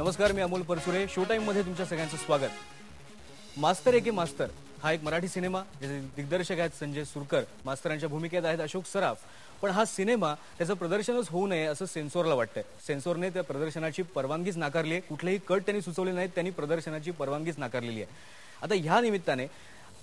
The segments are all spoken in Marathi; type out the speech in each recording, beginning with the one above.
नमस्कार, मी अमोल परसुरे. शो टाइम मध्ये तुमच्या सगळ्यांचं स्वागत. मास्तर एके मास्तर हा एक मराठी सिनेमा, ज्याचे दिग्दर्शक आहेत संजय सुरकर, मास्तरांच्या भूमिकेत आहेत अशोक सराफ. पण हा सिनेमा त्याचं प्रदर्शनच होऊ नये असं सेन्सॉरला वाटतंय. सेन्सॉरने त्या प्रदर्शनाची परवानगीच नाकारली आहे. कुठलेही कट त्यांनी सुचवले नाहीत, त्यांनी प्रदर्शनाची परवानगीच नाकारलेली आहे. आता ह्या निमित्ताने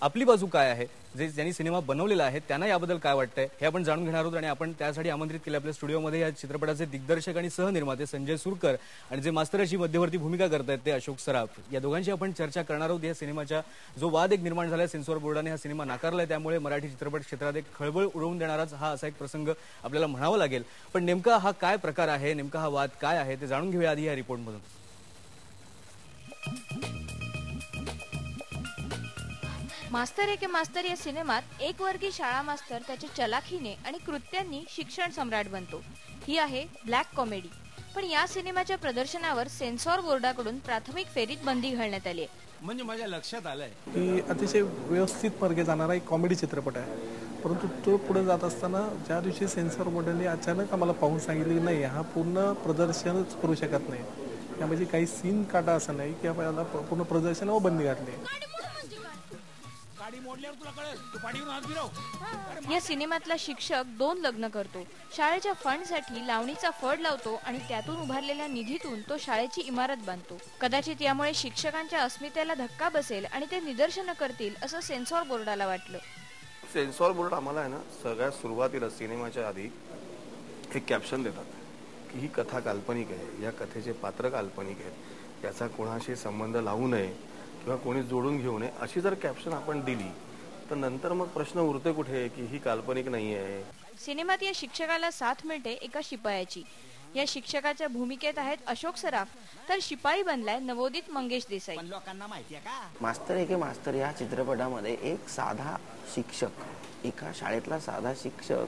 आपली बाजू काय आहे, जे ज्यांनी सिनेमा बनवलेला आहे त्यांना याबद्दल काय वाटतंय हे आपण जाणून घेणार आहोत. आणि आपण त्यासाठी आमंत्रित केले आपल्या स्टुडिओमध्ये या चित्रपटाचे दिग्दर्शक आणि सहनिर्माते संजय सुरकर आणि जे मास्तराची मध्यवर्ती भूमिका करतायत ते अशोक सराफ. या दोघांची आपण चर्चा करणार आहोत. या सिनेमाच्या जो वाद एक निर्माण झाला, सेन्सॉर बोर्डाने हा सिनेमा नाकारलाय, त्यामुळे मराठी चित्रपट क्षेत्रात एक खळबळ उडवून देणाराच हा असा एक प्रसंग आपल्याला म्हणावा लागेल. पण नेमका हा काय प्रकार आहे, नेमका हा वाद काय आहे ते जाणून घेऊया आधी या रिपोर्टमधून. मास्तर एके मास्तर या सिनेमात एक वर्गीय शाळा मास्तर त्याच्या चलाखीने आणि कृत्यांनी शिक्षण सम्राट बनतो. ही आहे ब्लॅक कॉमेडी. पण या सिनेमाच्या प्रदर्शनावर सेन्सॉर बोर्डाकडून प्राथमिक फेरीत बंदी घालण्यात आली आहे. म्हणजे माझ्या लक्षात आलंय की अतिशय व्यवस्थित मार्गे जाणारा एक कॉमेडी चित्रपट आहे. परंतु तो पुढे जात असताना ज्या दिवशी सेन्सॉर बोर्डाने अचानक आम्हाला पाहून सांगितले की नाही, हा पूर्ण प्रदर्शनच करू शकत नाही, यामध्ये काही सीन काटा असं नाही की आपल्याला पूर्ण प्रदर्शनावर बंदी घातली. या सिनेमातला शिक्षक 2 लग्न करतो, शाळेच्या फंडसाठी लावणीचा फड लावतो आणि त्यातून उभारलेल्या निधीतून तो शाळेची इमारत बांधतो. कदाचित यामुळे शिक्षकांच्या अस्मितेला धक्का बसेल आणि ते निदर्शनं करतील असं सेन्सॉर बोर्डाला वाटलं. सेन्सॉर बोर्ड आम्हाला आहे ना, सगळ्यात सुरुवातीला सिनेमाच्या आधी एक कॅप्शन देतात की ही कथा काल्पनिक आहे, या कथेचे पात्र काल्पनिक आहेत, याचा कोणाशी संबंध लावू नये किंवा कोणी जोडून घेऊ नये, अशी जर कॅप्शन आपण दिली तर नंतर मग प्रश्न उरते कुठे की ही काल्पनिक नाही आहे. सिनेमात या शिक्षकाला साथ मिळते एका शिपायाची. या शिक्षकाच्या भूमिकेत आहेत अशोक सराफ, तर शिपाई बनलाय नवोदित मंगेश देसाई. लोकांना माहिती आहे का, मास्तर एके मास्तर या चित्रपटामध्ये एक साधा शिक्षक, एका शाळेतला साधा शिक्षक,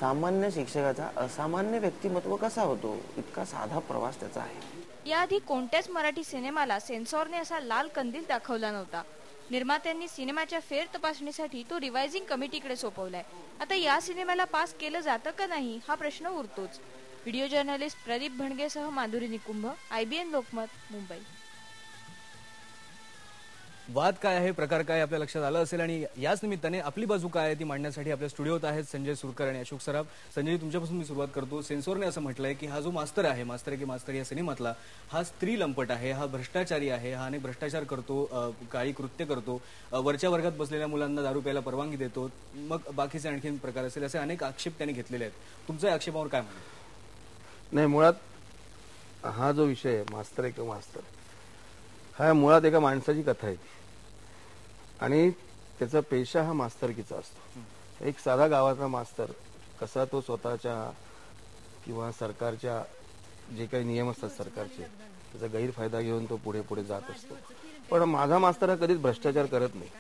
सामान्य शिक्षकाचा असामान्य व्यक्तिमत्व कसा होतो, इतका साधा प्रवास त्याचा आहे. याआधी कोणत्याच मराठी सिनेमाला सेन्सॉरने असा लाल कंदील दाखवला नव्हता. निर्मात्यांनी सिनेमाच्या फेर तपासणीसाठी तो रिवायझिंग कमिटीकडे सोपवलाय. आता या सिनेमाला पास केलं जातं का नाही हा प्रश्न उरतोच. व्हिडिओ जर्नलिस्ट प्रदीप भणगेसह माधुरी निकुंभ, IBN लोकमत, मुंबई. वाद काय आहे, प्रकार काय आपल्या लक्षात आलं असेल. आणि याच निमित्ताने आपली बाजू काय आहे ती मांडण्यासाठी आपल्या स्टुडिओत आहेत संजय सुरकर आणि अशोक सराफ. संजय, तुमच्यापासून मी सुरुवात करतो. सेन्सॉरने असं म्हटलंय की हा जो मास्तर आहे, मास्तर एके मास्तर या सिनेमातला, हा स्त्री लंपट आहे, हा भ्रष्टाचारी आहे, हा अनेक भ्रष्टाचार करतो, काळी कृत्य करतो, वरच्या वर्गात बसलेल्या मुलांना दारू प्यायला परवानगी देतो, मग बाकीचे आणखीन प्रकार असेल, असे अनेक आक्षेप त्यांनी घेतलेले आहेत. तुमच्या आक्षेपावर काय म्हणणं? नाही, मुळात हा जो विषय आहे मास्तर एके मास्तर, हा मुळात एका माणसाची कथा आहे आणि त्याचा पेशा हा मास्तरकीचा असतो. एक साधा गावाचा मास्तर कसा तो स्वतःच्या किंवा सरकारच्या जे काही नियम असतात सरकारचे, त्याचा गैरफायदा घेऊन तो पुढे पुढे जात असतो. पण माझा मास्तर हा कधीच भ्रष्टाचार करत नाही,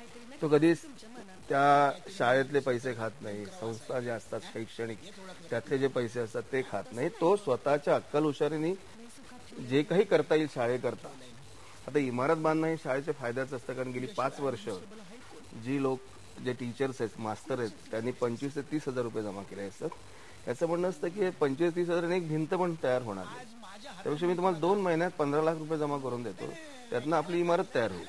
तो कधीच त्या शाळेतले पैसे खात नाही, संस्था ज्या असतात शैक्षणिक त्यातले जे पैसे असतात ते खात नाही. तो स्वतःच्या अक्कल हुशारीने जे काही करता येईल शाळेकरता. आता इमारत बांधणं हे शाळेच्या फायद्याचं असतं, कारण गेली 5 वर्ष जी लोक, जे टीचर्स आहेत, मास्तर आहेत, त्यांनी 25 ते 30 हजार रुपये जमा केले असतात. याचं म्हणणं असतं की 25-30 हजार एक भिंत पण तयार होणार नाही, त्यापेक्षा मी तुम्हाला 2 महिन्यात 15 लाख रुपये जमा करून देतो, त्यातनं आपली इमारत तयार होईल.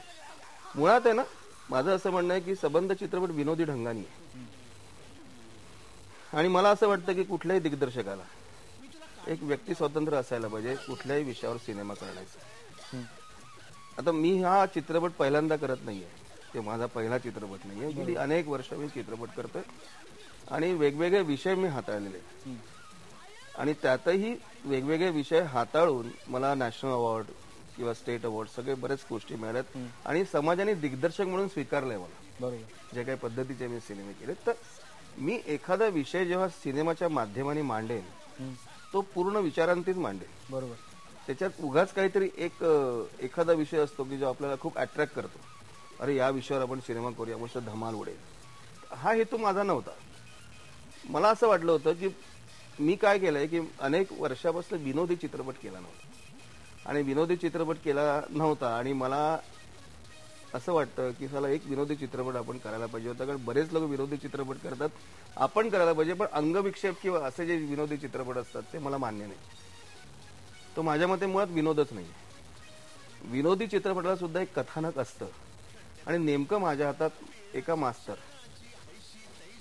मुळात आहे ना, माझं असं म्हणणं आहे की संबंध चित्रपट विनोदी ढंगाने आहे. आणि मला असं वाटतं की कुठल्याही दिग्दर्शकाला एक व्यक्ती स्वातंत्र्य असायला पाहिजे कुठल्याही विषयावर सिनेमा करण्याचं. आता मी हा चित्रपट पहिल्यांदा करत नाहीये, ते माझा पहिला चित्रपट नाहीये. गेली अनेक वर्ष मी चित्रपट करतोय आणि वेगवेगळे विषय मी हाताळलेले आणि त्यातही वेगवेगळे विषय हाताळून मला नॅशनल अवॉर्ड किंवा स्टेट अवॉर्ड सगळे बरेच गोष्टी मिळाल्यात आणि समाजाने दिग्दर्शक म्हणून स्वीकारलंय मला. बरोबर, जे काही पद्धतीचे मी सिनेमे केले. तर मी एखादा विषय जेव्हा सिनेमाच्या माध्यमाने मांडेन तो पूर्ण विचारांतीच मांडेन. बरोबर, त्याच्यात उगाच काहीतरी एखादा विषय असतो की जो आपल्याला खूप अट्रॅक्ट करतो, अरे या विषयावर आपण सिनेमा करूया, मस्त धमाल उडेल. हा हेतू माझा नव्हता. मला असं वाटलं होतं की मी काय केलंय की अनेक वर्षापासून विनोदी चित्रपट केला नव्हता आणि विनोदी चित्रपट केला नव्हता आणि मला असं वाटतं की साला एक विनोदी चित्रपट आपण करायला पाहिजे होता, कारण बरेच लोक विनोदी चित्रपट करतात, आपण करायला पाहिजे. पण अंगविक्षेप किंवा असे जे विनोदी चित्रपट असतात ते मला मान्य नाही. तो माझ्या मते मुळात विनोदच नाही. विनोदी चित्रपटाला सुद्धा एक कथानक असतं आणि नेमकं माझ्या हातात एका मास्तर,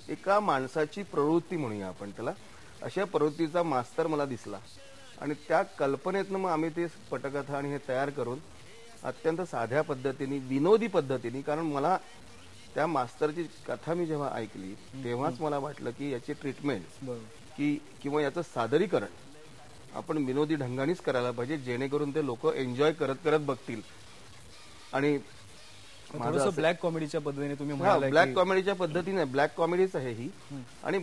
एका माणसाची प्रवृत्ती म्हणूया आपण त्याला, अशा प्रवृत्तीचा मास्तर मला दिसला आणि त्या कल्पनेतनं मग आम्ही ते पटकथा आणि हे तयार करून अत्यंत साध्या पद्धतीने, विनोदी पद्धतीने, कारण मला त्या मास्तरची कथा मी जेव्हा ऐकली तेव्हाच मला वाटलं की याची ट्रीटमेंट किंवा याचं सादरीकरण आपण विनोदी ढंगानेच करायला पाहिजे, जेणेकरून ते लोक एन्जॉय करत करत बघतील. आणि ब्लॅक कॉमेडीच्या पद्धतीने तुम्ही ब्लॅक कॉमेडीच्या पद्धतीने ब्लॅक कॉमेडीच आहे ही. आणि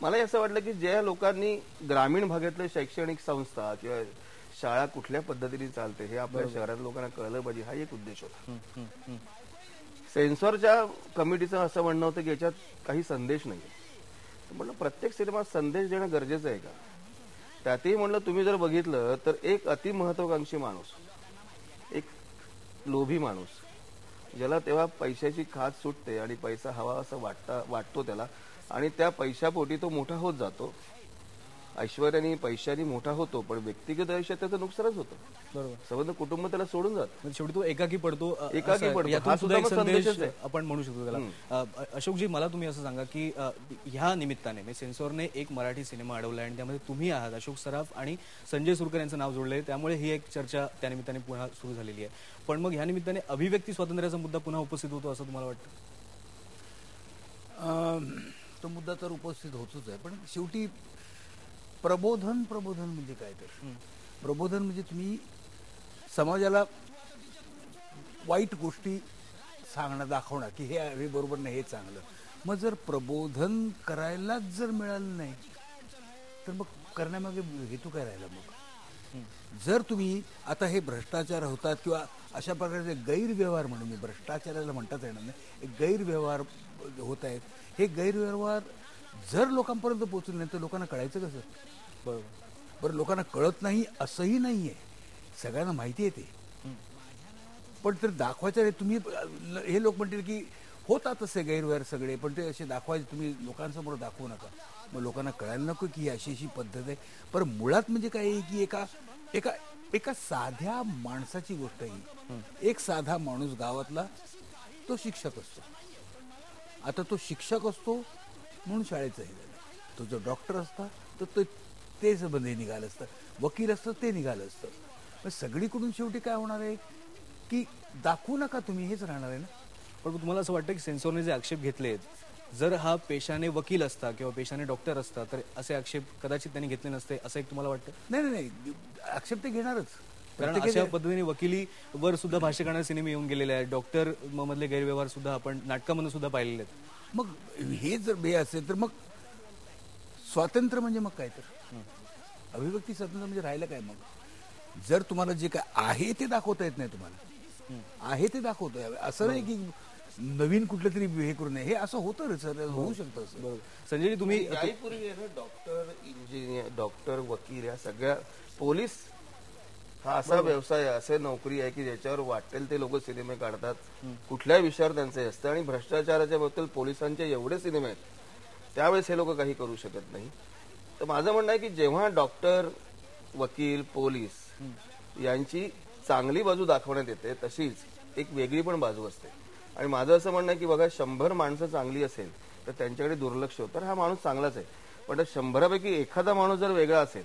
मला असं वाटलं की ज्या लोकांनी ग्रामीण भागातल्या शैक्षणिक संस्था किंवा शाळा कुठल्या पद्धतीने चालते हे आपल्या शहरात लोकांना कळलं पाहिजे, हा एक उद्देश होता. सेन्सॉरच्या कमिटीचं असं म्हणणं होतं की याच्यात काही संदेश नाही. म्हणलं प्रत्येक सिनेमात संदेश देणं गरजेचं आहे का? त्यातही म्हणलं तुम्ही जर बघितलं तर एक अतिमहत्वाकांक्षी माणूस, एक लोभी माणूस, ज्याला तेव्हा पैशाची खात सुटते आणि पैसा हवा असं वाटतो त्याला, आणि त्या पैशापोटी तो मोठा होत जातो. ऐश्वर्याने पैशाने मोठा होतो, पण व्यक्तिगत आयुष्यात त्याचं नुकसानच होतं. बरोबर. संबंध कुटुंब त्याला सोडून जात, शेवटी तो एकाकी पडतो. हा सुद्धा एक संदेश आपण म्हणू शकतो त्याला. अशोकजी, मला तुम्ही असं सांगा की ह्या निमित्ताने सेन्सॉरने एक मराठी सिनेमा अडवलाय आणि त्यामध्ये तुम्ही आहात, अशोक सराफ आणि संजय सुरकर यांचं नाव जोडलंय, त्यामुळे ही एक चर्चा त्या निमित्ताने पुन्हा सुरू झालेली आहे. पण मग ह्या निमित्ताने अभिव्यक्ती स्वातंत्र्याचा मुद्दा पुन्हा उपस्थित होतो असं तुम्हाला वाटतं? तो मुद्दा तर उपस्थित होतोच आहे, पण शेवटी प्रबोधन म्हणजे काय? तर प्रबोधन म्हणजे तुम्ही समाजाला वाईट गोष्टी सांगणं, दाखवणं की हे बरोबर नाही, हे चांगलं. मग जर प्रबोधन करायलाच जर मिळालं नाही तर मग करण्यामागे हेतू काय राहिला? मग जर तुम्ही आता हे भ्रष्टाचार होतात किंवा अशा प्रकारचे गैरव्यवहार, म्हणून मी भ्रष्टाचाराला म्हणताच येणार नाही, गैरव्यवहार होत आहेत, हे गैरव्यवहार जर लोकांपर्यंत पोहोचले नाही तर लोकांना कळायचं कसं? बरोबर. बरं, लोकांना कळत नाही असंही नाहीये, सगळ्यांना माहिती आहे ते, पण तर दाखवायचं रे. तुम्ही हे लोक म्हणतील की होतात असे गैरव्यवहार सगळे, पण ते असे दाखवायचे, तुम्ही लोकांसमोर दाखवू नका. मग लोकांना कळायला नको की ही अशी पद्धत आहे. पण मुळात म्हणजे काय आहे की एका साध्या माणसाची गोष्ट ही, एक साधा माणूस गावातला तो शिक्षक असतो. आता तो शिक्षक असतो म्हणून शाळेचं हे झालं, तो जो डॉक्टर असता तर तेच बंधे निघालं असतं, वकील असतं ते निघालं असतं. पण सगळीकडून शेवटी काय होणार आहे की दाखवू नका तुम्ही, हेच राहणार आहे ना. पण तुम्हाला असं वाटतं की सेन्सॉरने जे आक्षेप घेतलेत, जर हा पेशाने वकील असता किंवा पेशाने डॉक्टर असता तर असे आक्षेप कदाचित त्यांनी घेतले नसते, असं एक तुम्हाला वाटतं? नाही, आक्षेप ते घेणारच. कारण अशा पद्धतीने वकिलीवर सुद्धा भाष्य करणारे सिनेमे येऊन गेलेले आहेत, डॉक्टर मधले गैरव्यवहार सुद्धा आपण नाटकामधून सुद्धा पाहिलेले आहेत. मग हे जर हे असेल तर मग स्वातंत्र्य म्हणजे मग काय? तर अभिव्यक्ती स्वातंत्र्य म्हणजे राहिलं काय? मग जर तुम्हाला जे काय आहे ते दाखवता येत नाही, तुम्हाला आहे ते दाखवतोय, असं नाही की नवीन कुठलं तरी हे करू नये, हे असं होतं सर, होऊ शकतं असं. बरोबर. संजय, तुम्ही यापूर्वी डॉक्टर, इंजिनियर, डॉक्टर, वकील, या सगळ्या, पोलीस हा असा व्यवसाय आहे, असे नोकरी आहे की ज्याच्यावर वाटेल ते लोक सिनेमे काढतात, कुठल्या विषयावर त्यांचे असतं. आणि भ्रष्टाचाराच्या बद्दल पोलिसांचे एवढे सिनेमे आहेत, त्यावेळेस हे लोक काही करू शकत नाही. तर माझं म्हणणं आहे की जेव्हा डॉक्टर, वकील, पोलीस यांची चांगली बाजू दाखवण्यात येते, तशीच एक वेगळी पण बाजू असते. आणि माझं असं म्हणणं आहे की बघा, 100 माणसं चांगली असेल तर त्यांच्याकडे दुर्लक्ष होतं, तर हा माणूस चांगलाच आहे. पण 100पैकी एखादा माणूस जर वेगळा असेल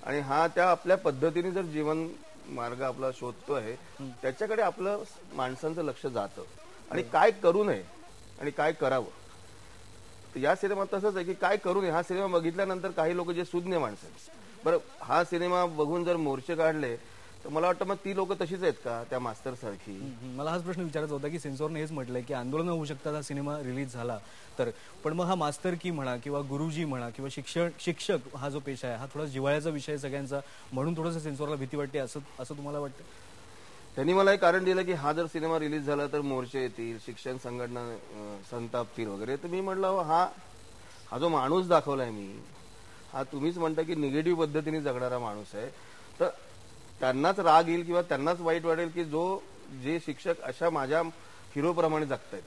आणि हा त्या आपल्या पद्धतीने जर जीवन मार्ग आपला शोधतो आहे, त्याच्याकडे आपलं माणसांचं लक्ष जातं. आणि काय करू नये आणि काय करावं, तर या सिनेमात तसंच आहे की काय करू नये. हा सिनेमा बघितल्यानंतर काही लोक जे सुज्ञ माणसं आहेत, बरं, हा सिनेमा बघून जर मोर्चे काढले तर मला वाटतं मग ती लोक तशीच आहेत का त्या मास्तर सारखी? मला हाच प्रश्न विचारायचा होता की सेन्सॉरने हेच म्हटलंय की आंदोलन होऊ शकतात हा सिनेमा रिलीज झाला तर, पण मग हा मास्तर की म्हणा किंवा गुरुजी म्हणा किंवा शिक्षक हा जो पेशा आहे, हा थोडा जिव्हाळ्याचा विषय सगळ्यांचा, म्हणून थोडंसं सेन्सॉरला भीती वाटते असं तुम्हाला वाटतं? त्यांनी मला एक कारण दिलं की हा जर सिनेमा रिलीज झाला तर मोर्चे येतील, शिक्षण संघटना संतापतील वगैरे. तर मी म्हटलं हा जो माणूस दाखवलाय मी, हा तुम्हीच म्हणता की निगेटिव्ह पद्धतीने जगणारा माणूस आहे, तर त्यांनाच राग येईल किंवा त्यांनाच वाईट वाटेल की जे शिक्षक अशा माझ्या हिरोप्रमाणे जगतायत.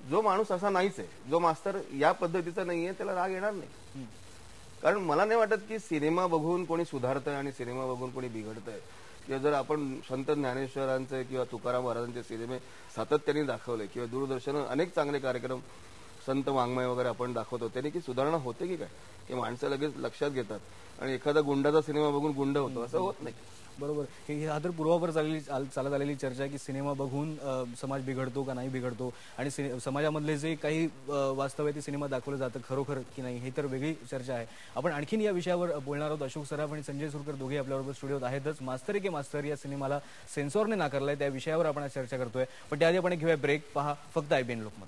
जो माणूस असा नाहीच आहे, जो मास्तर या पद्धतीचा नाहीये, त्याला राग येणार नाही. कारण मला नाही वाटत की सिनेमा बघून कोणी सुधारतंय आणि सिनेमा बघून कोणी बिघडतंय. किंवा जर आपण संत ज्ञानेश्वरांचे किंवा तुकाराम महाराजांचे सिनेमे सातत्याने दाखवले किंवा दूरदर्शन अनेक चांगले कार्यक्रम संत वाङ्मय वगैरे आपण दाखवतो, त्याने की सुधारणा होते की काय? हे माणसं लगेच लक्षात घेतात आणि एखादा गुंडाचा सिनेमा बघून गुंड होतो असं होत नाही. बरोबर. हा तर पूर्वापर चालत आलेली चर्चा आहे की सिनेमा बघून समाज बिघडतो का नाही बिघडतो आणि समाजामधले जे काही वास्तव आहे ते सिनेमा दाखवलं जातं खरोखर की नाही, हे तर वेगळी चर्चा आहे. आपण आणखीन या विषयावर बोलणार आहोत. अशोक सराफ आणि संजय सुरकर दोघे आपल्याबरोबर स्टुडिओत आहेतच. मास्तर एके मास्तर या सिनेमाला सेन्सॉरने नाकारलाय, त्या विषयावर आपण आज चर्चा करतोय. पण त्याआधी आपण घेऊया ब्रेक. पहा फक्त IBN लोकमत.